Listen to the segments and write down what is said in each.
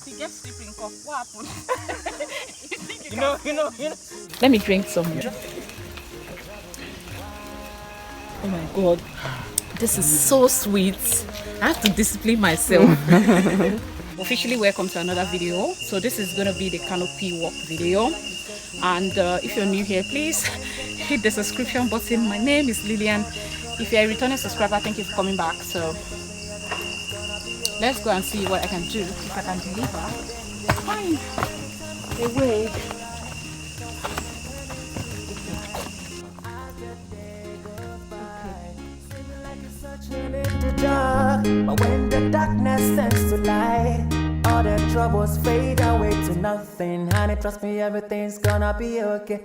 He gets sleeping cough. What happened? You know. Let me drink some. Oh my god. This is so sweet. I have to discipline myself. Officially welcome to another video. So this is going to be the Canopy walk video. And if you're new here, please hit the subscription button. My name is Lillian. If you're a returning subscriber, thank you for coming back. So let's go and see what I can do. If I can deliver, find a way. But when the darkness turns to light, all the troubles fade away to nothing. Honey, trust me, everything's gonna be okay.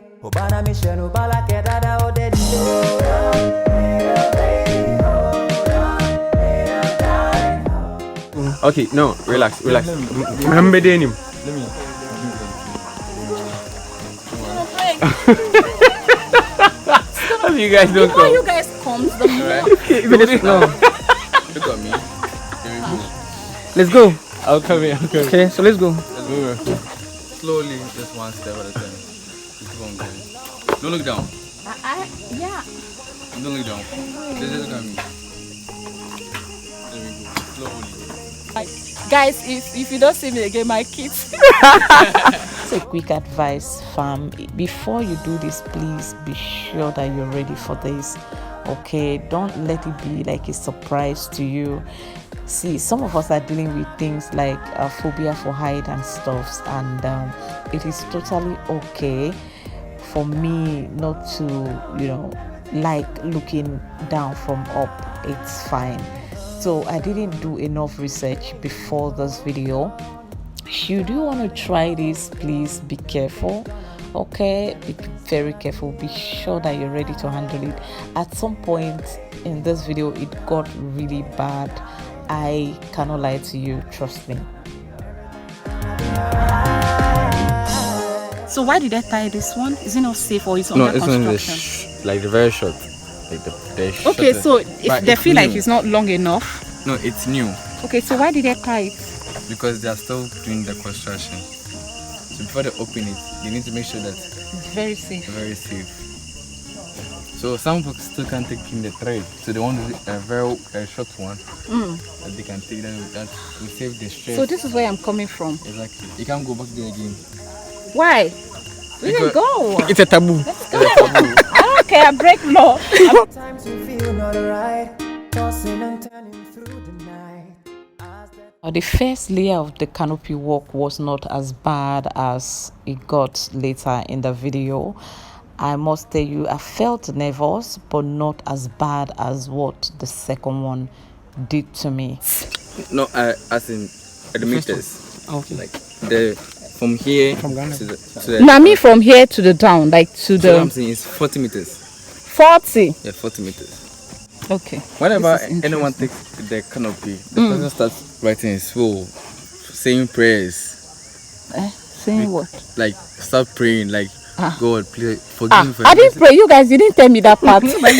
Okay, no, relax. Remember the name. Let me. How you guys don't come? You guys come, the more. No. Look at me. Let's go. I'll come here. Okay, so let's go. Let's move. Slowly, just one step at a time. Keep on going. Don't look down. Yeah. Don't look down. Just look at me. There we go. Slowly. Guys, if you don't see me again, my kids. It's a quick advice, fam. Before you do this, please be sure that you're ready for this. Okay, don't let it be like a surprise to you. See, some of us are dealing with things like a phobia for height and stuffs, and it is totally okay for me not to, like looking down from up. It's fine. So I didn't do enough research before this video. Should you want to try this, please be careful. Okay, be very careful. Be sure that you're ready to handle it. At some point in this video, it got really bad. I cannot lie to you, trust me. So why did I tie this one? Is it not safe or is it under construction? No, it's like the very short. Like the okay, so if they feel like it's not long enough. No, it's new. Okay, so why did they tie it? Because they are still doing the construction. So before they open it, they need to make sure that it's very safe. Very safe. So some people still can't take in the thread. So they want to do a very short one that they can take. That will save the stress. So this is where I'm coming from. Exactly. You can't go back there again. Why? We can go. It's a taboo. Let's go. I don't care. I break law. Sometimes you feel not right, tossing and turning through the night. The first layer of the canopy walk was not as bad as it got later in the video. I must tell you, I felt nervous, but not as bad as what the second one did to me. No, as in the meters. Okay. Like from here to the Now me from here to the down, like to the. What I'm saying is 40 meters. 40. Yeah, 40 meters. Okay. Whenever anyone takes the canopy, the person starts writing his full, saying prayers. Saying what? Like start praying, like God, please forgive me for. I didn't pray. You guys didn't tell me that part. But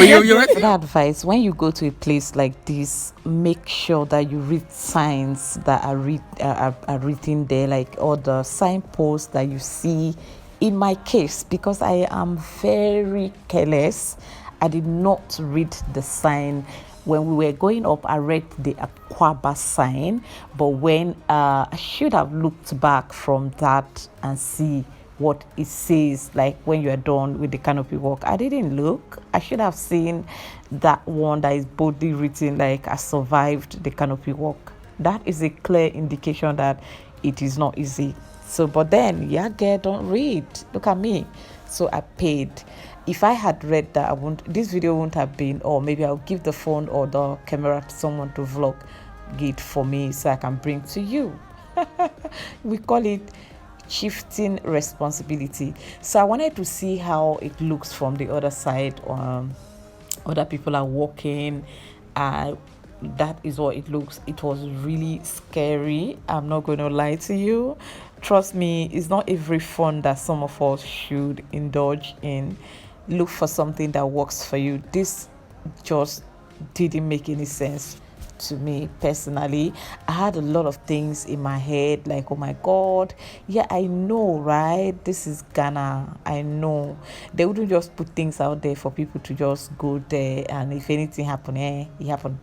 you're right. That advice: when you go to a place like this, make sure that you read signs that are written there, like all the signposts that you see. In my case, because I am very careless, I did not read the sign. When we were going up, I read the Aquaba sign, but when I should have looked back from that and see what it says, like when you are done with the canopy walk. I didn't look. I should have seen that one that is boldly written, like I survived the canopy walk. That is a clear indication that it is not easy. So, but then, yeah, girl, don't read. Look at me. So I paid. If I had read that, this video wouldn't have been, or maybe I'll give the phone or the camera to someone to vlog it for me so I can bring to you. We call it shifting responsibility. So I wanted to see how it looks from the other side. Other people are walking. That is what it looks. It was really scary. I'm not going to lie to you. Trust me, it's not every fun that some of us should indulge in. Look for something that works for you. This just didn't make any sense to me personally. I had a lot of things in my head, like, oh my God, yeah, I know, right? This is Ghana. I know. They wouldn't just put things out there for people to just go there, and if anything happen, it happened.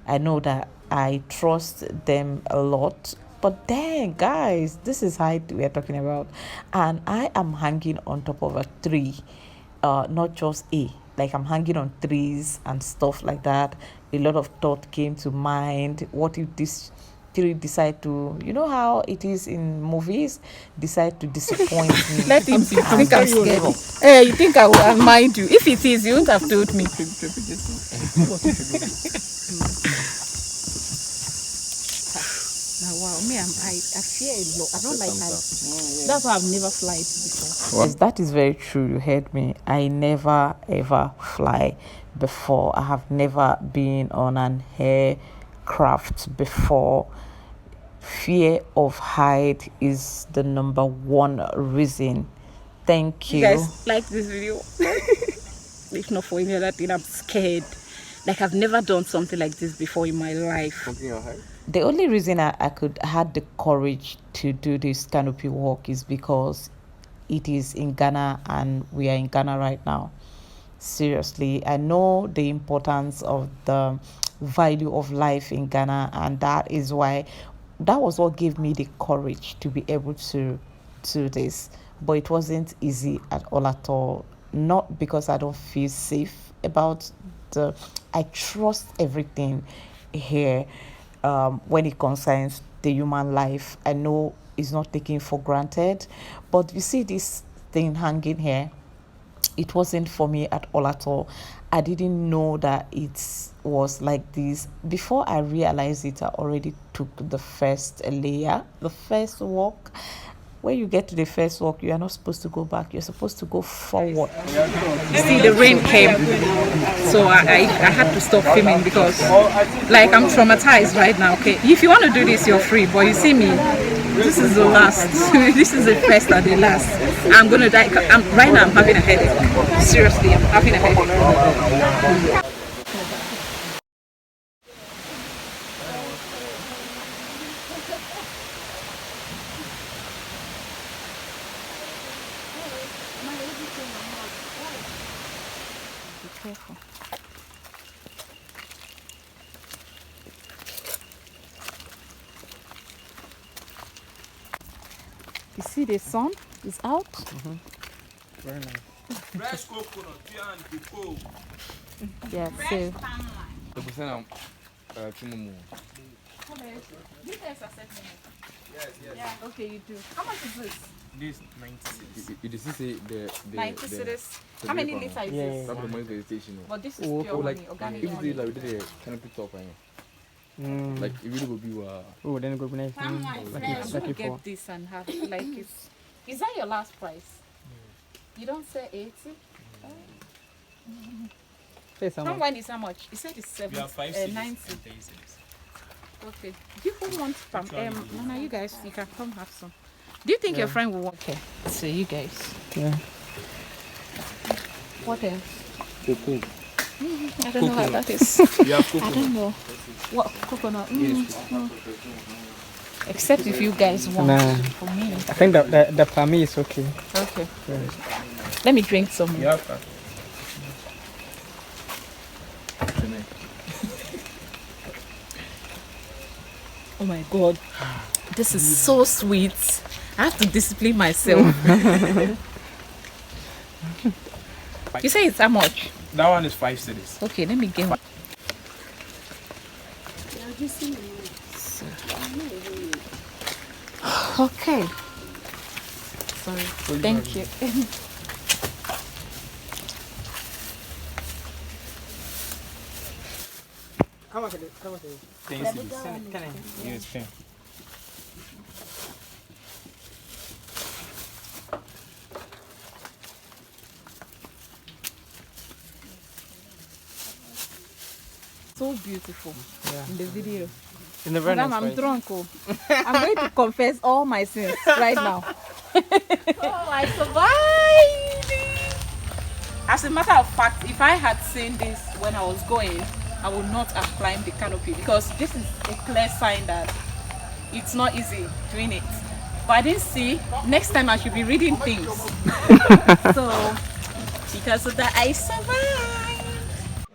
I know that I trust them a lot. But then, guys, this is height we are talking about, and I am hanging on top of a tree, not just a. Like, I'm hanging on trees and stuff like that. A lot of thought came to mind. What if this tree decide to, you know how it is in movies, decide to disappoint me? Let him think I'm scared. Hey, you think I will mind you? If it is, you wouldn't have told me. Now, wow, me, I fear a lot. I don't like heights. That's why I've never flied before. Yes, that is very true. You heard me. I never ever fly before. I have never been on an aircraft before. Fear of height is the number one reason. Thank you. You guys like this video? If not for any other thing, I'm scared. Like, I've never done something like this before in my life. Something your height? The only reason I had the courage to do this canopy walk is because it is in Ghana and we are in Ghana right now. Seriously, I know the importance of the value of life in Ghana, and that was what gave me the courage to be able to do this. But it wasn't easy at all. Not because I don't feel safe about I trust everything here. When it concerns the human life, I know it's not taken for granted. But you see this thing hanging here, it wasn't for me at all. I didn't know that it was like this. Before I realized it, I already took the first layer, the first walk. When you get to the first walk, you are not supposed to go back. You're supposed to go forward. You see, the rain came, so I had to stop filming because, like, I'm traumatized right now. Okay, if you want to do this, you're free. But you see me, this is the last. This is the first and the last. I'm gonna die. Right now, I'm having a headache. Seriously, I'm having a headache. Be careful. You see the sun is out. Very nice. Fresh coconut, and the cold. Yeah, so The percent I'm Tumumu. you guys accept me. Yes. Yeah, okay, you do. How much is this? This 96. You just say the 90 cedis. How many liters is this? That's the money for the station. But this is Oh, pure like money, organic if money. they like did a canopy top, like if you go be Oh, then it go be nice. I'm Like gonna before. get this and have like it's. Is that your last price? You don't say 80? Say some. From when is how much? You said it's 70, We have 5 90. Okay. Do you want from Nana, you guys, you can come have some. Do you think your friend will want? Okay. So you guys. Yeah. What else? cocoa. I don't know what that is. You have I cocoa. don't know. What coconut? Except if you guys want Nah. for me. I think the for me is okay. Okay. Let me drink some. You have that. Oh my god. This is so sweet. I have to discipline myself. You say it's how much? That one is 5 cities. Okay, let me get one. Okay. Sorry. Thank you. How much is it? How much is it? 10 cities. Can I? Yes, 10. So beautiful Yeah. in the video. In the very Madam, nice I'm place. drunk. Oh. I'm going to confess all my sins right now. Oh, I survived! As a matter of fact, if I had seen this when I was going, I will not have climbed the canopy, because this is a clear sign that it's not easy doing it. But I didn't see. Next time I should be reading things. So because of that, I survived.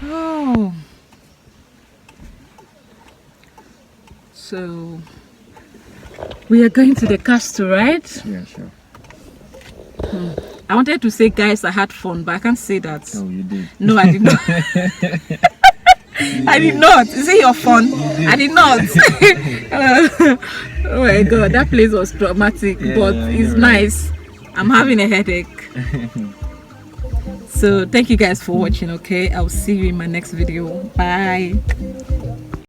Oh. So we are going to the castle, right? Yeah, sure. I wanted to say, guys, I had fun, but I can't say that. Oh, you did. No, I did not. I did not. Is it your fun? I did not. Oh my god, that place was traumatic, but it's nice. I'm having a headache. So thank you guys for watching. Okay, I'll see you in my next video. Bye.